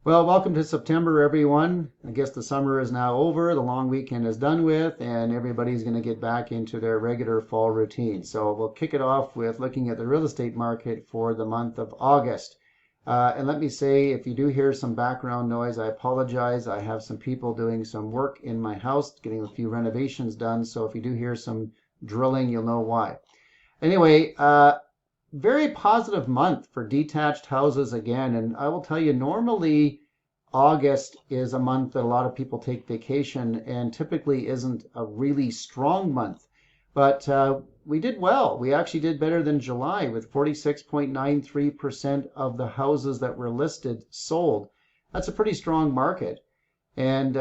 Well, welcome to September, everyone. I guess the summer is now over, the long weekend is done with, and everybody's going to get back into their regular fall routine. So we'll kick it off with looking at the real estate market for the month of August. And let me say, if you do hear some background noise, I apologize. I have some people doing some work in my house, getting a few renovations done. So if you do hear some drilling, you'll know why. Anyway, very positive month for detached houses again. And I will tell you, normally August is a month that a lot of people take vacation and typically isn't a really strong month. But we did well. We actually did better than July with 46.93% of the houses that were listed sold. That's a pretty strong market. And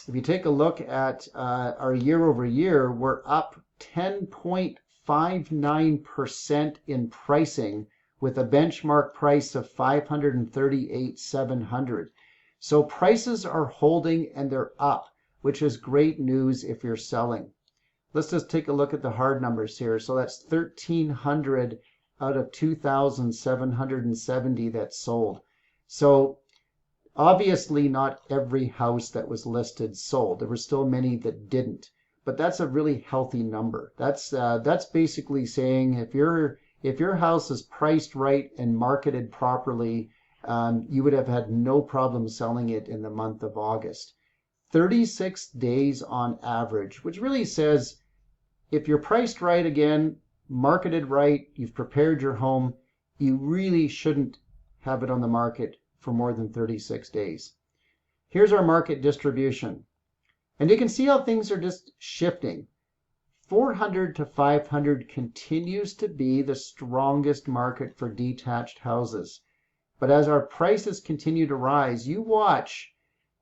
if you take a look at our year over year, we're up 10.59% in pricing with a benchmark price of 538,700. So prices are holding and they're up, which is great news if you're selling. Let's just take a look at the hard numbers here. So that's 1,300 out of 2,770 that's sold. So obviously not every house that was listed sold. There were still many that didn't. But that's a really healthy number. That's basically saying if your house is priced right and marketed properly, you would have had no problem selling it in the month of August. 36 days on average, which really says if you're priced right again, marketed right, you've prepared your home, you really shouldn't have it on the market for more than 36 days. Here's our market distribution. And you can see how things are just shifting. 400 to 500 continues to be the strongest market for detached houses. But as our prices continue to rise, you watch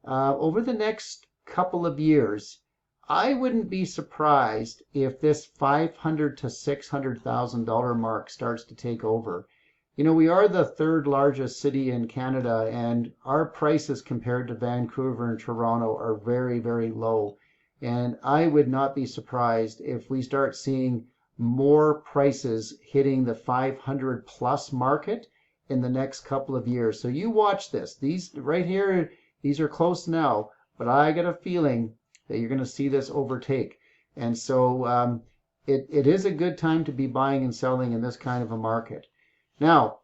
over the next couple of years, I wouldn't be surprised if this $500,000 to $600,000 mark starts to take over. You know, we are the third largest city in Canada, and our prices compared to Vancouver and Toronto are very, very low. And I would not be surprised if we start seeing more prices hitting the 500 plus market in the next couple of years. So you watch this. These right here, these are close now, but I got a feeling that you're going to see this overtake. And so it is a good time to be buying and selling in this kind of a market. Now,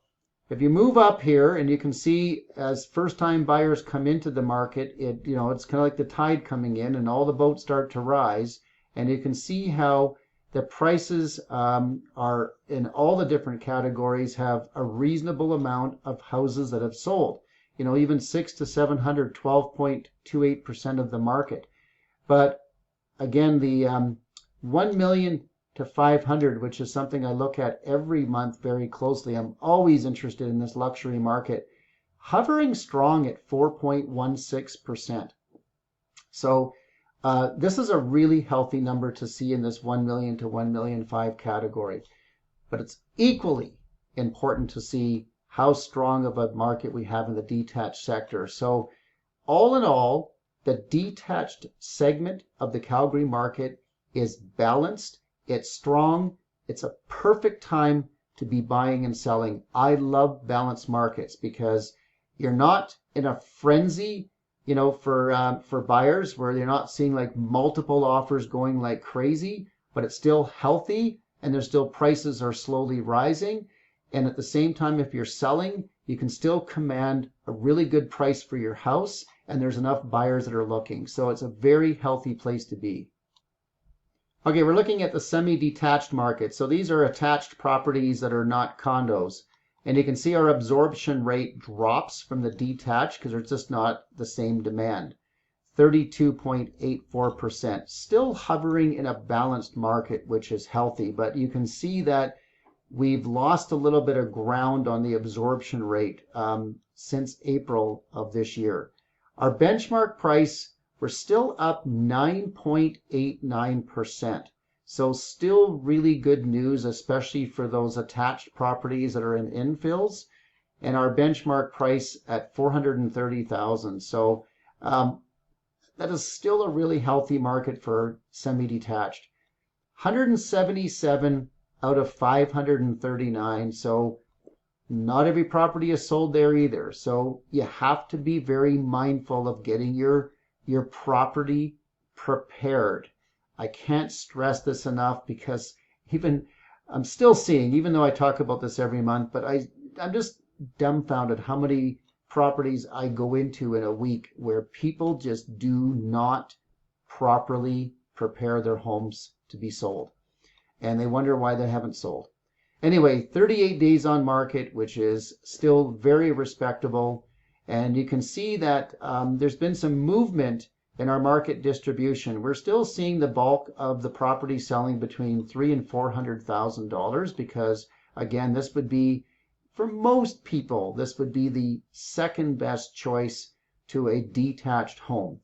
if you move up here and you can see as first-time buyers come into the market, it's kind of like the tide coming in and all the boats start to rise. And you can see how the prices are in all the different categories have a reasonable amount of houses that have sold. You know, even 600 to 700, 12.28% of the market. But again, the 1 million to 500, which is something I look at every month very closely. I'm always interested in this luxury market, hovering strong at 4.16%. So this is a really healthy number to see in this 1 million to 1 million 5 category. But it's equally important to see how strong of a market we have in the detached sector. So all in all, the detached segment of the Calgary market is balanced. It's strong. It's a perfect time to be buying and selling. I love balanced markets because you're not in a frenzy, for buyers where you're not seeing like multiple offers going like crazy, but it's still healthy and there's still prices are slowly rising. And at the same time, if you're selling, you can still command a really good price for your house and there's enough buyers that are looking. So it's a very healthy place to be. Okay, we're looking at the semi-detached market. So these are attached properties that are not condos. And you can see our absorption rate drops from the detached because there's just not the same demand. 32.84%. Still hovering in a balanced market, which is healthy. But you can see that we've lost a little bit of ground on the absorption rate since April of this year. Our benchmark price, we're still up 9.89%. So still really good news, especially for those attached properties that are in infills. And our benchmark price at 430,000. So that is still a really healthy market for semi-detached. 177 out of 539. So Not every property is sold there either. So you have to be very mindful of getting your property prepared. I can't stress this enough because even I'm still seeing, even though I talk about this every month, but I'm just dumbfounded how many properties I go into in a week where people just do not properly prepare their homes to be sold. And they wonder why they haven't sold. Anyway, 38 days on market, which is still very respectable. And you can see that there's been some movement in our market distribution. We're still seeing the bulk of the property selling between $300,000 and $400,000 because, again, this would be, for most people, this would be the second best choice to a detached home.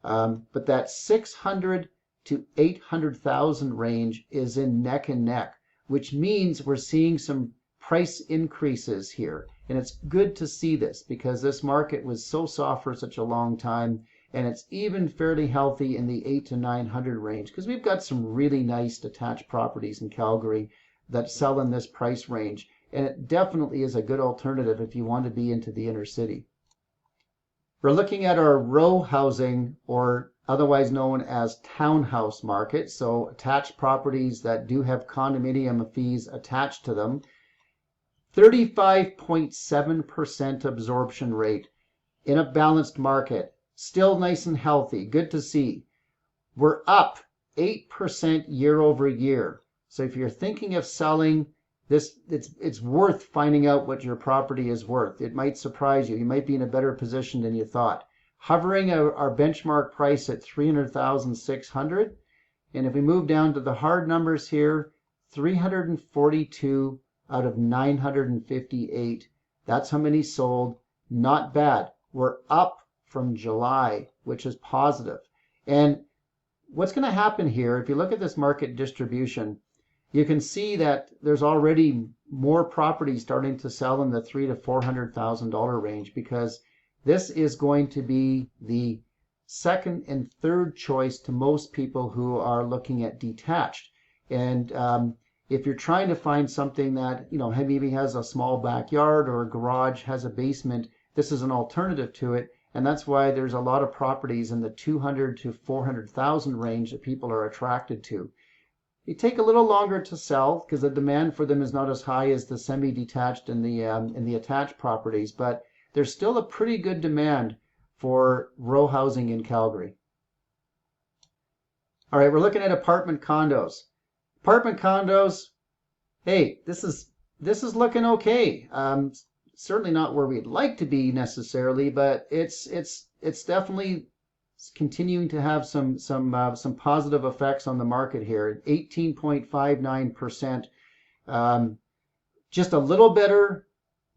But that 600 to 800,000 range is in neck and neck, which means we're seeing some price increases here. And it's good to see this because this market was so soft for such a long time, and it's even fairly healthy in the 8 to 900 range because we've got some really nice detached properties in Calgary that sell in this price range. And it definitely is a good alternative if you want to be into the inner city. We're looking at our row housing, or otherwise known as townhouse market. So attached properties that do have condominium fees attached to them. 35.7% absorption rate in a balanced market. Still nice and healthy. Good to see. We're up 8% year over year. So if you're thinking of selling this, it's worth finding out what your property is worth. It might surprise you. You might be in a better position than you thought. Hovering our benchmark price at 300,600. And if we move down to the hard numbers here, 342 out of 958. That's how many sold. Not bad. We're up from July, which is positive. And what's going to happen here, if you look at this market distribution, you can see that there's already more properties starting to sell in the $300,000 to $400,000 range because this is going to be the second and third choice to most people who are looking at detached. And if you're trying to find something that, maybe has a small backyard or a garage, has a basement, this is an alternative to it. And that's why there's a lot of properties in the 200 to 400,000 range that people are attracted to. They take a little longer to sell because the demand for them is not as high as the semi-detached and the attached properties, but there's still a pretty good demand for row housing in Calgary. All right, we're looking at apartment condos. Apartment condos, hey, this is looking okay. Certainly not where we'd like to be necessarily, but it's definitely continuing to have some positive effects on the market here. 18.59%, just a little better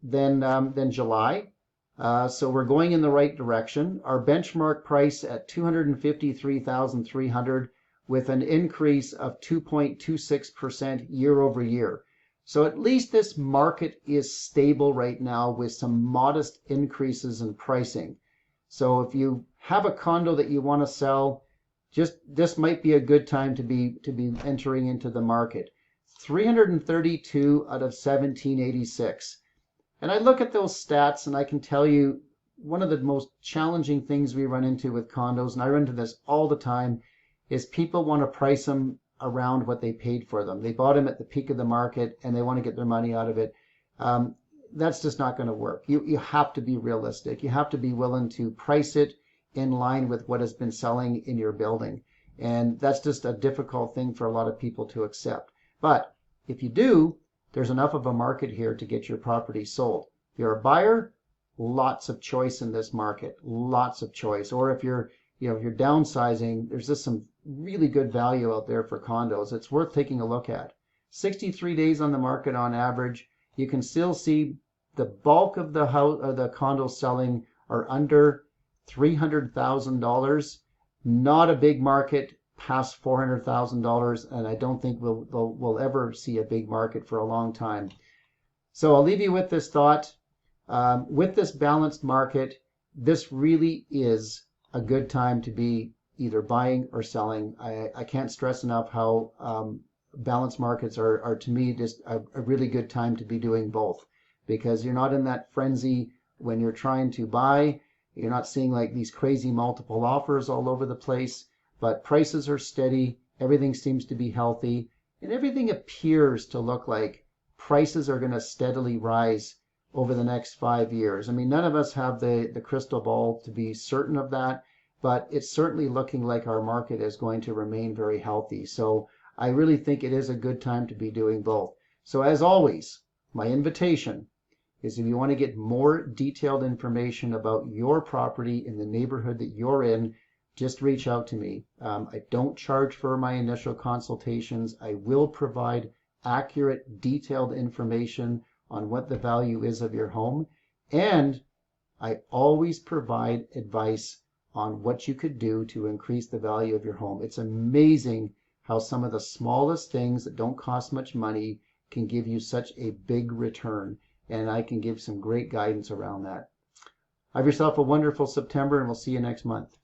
than July. So we're going in the right direction. Our benchmark price at 253,300 with an increase of 2.26% year over year. So at least this market is stable right now with some modest increases in pricing. So if you have a condo that you want to sell, this might be a good time to be entering into the market. 332 out of 1786. And I look at those stats and I can tell you one of the most challenging things we run into with condos, and I run into this all the time, is people want to price them around what they paid for them. They bought them at the peak of the market and they want to get their money out of it. That's just not going to work. You have to be realistic. You have to be willing to price it in line with what has been selling in your building. And that's just a difficult thing for a lot of people to accept. But if you do, there's enough of a market here to get your property sold. If you're a buyer, lots of choice in this market, lots of choice. Or if you're downsizing, there's just some really good value out there for condos. It's worth taking a look at. 63 days on the market on average. You can still see the bulk of the condos selling are under $300,000. Not a big market past $400,000, and I don't think we'll ever see a big market for a long time. So I'll leave you with this thought. With this balanced market, this really is a good time to be either buying or selling. I can't stress enough how balanced markets are to me just a really good time to be doing both. because you're not in that frenzy when you're trying to buy. You're not seeing like these crazy multiple offers all over the place, but prices are steady. Everything seems to be healthy, and everything appears to look like prices are going to steadily rise over the next 5 years. I mean, none of us have the crystal ball to be certain of that, but it's certainly looking like our market is going to remain very healthy. So I really think it is a good time to be doing both. So as always, my invitation is if you want to get more detailed information about your property in the neighborhood that you're in, just reach out to me. I don't charge for my initial consultations. I will provide accurate, detailed information on what the value is of your home. And I always provide advice on what you could do to increase the value of your home. It's amazing how some of the smallest things that don't cost much money can give you such a big return. And I can give some great guidance around that. Have yourself a wonderful September, and we'll see you next month.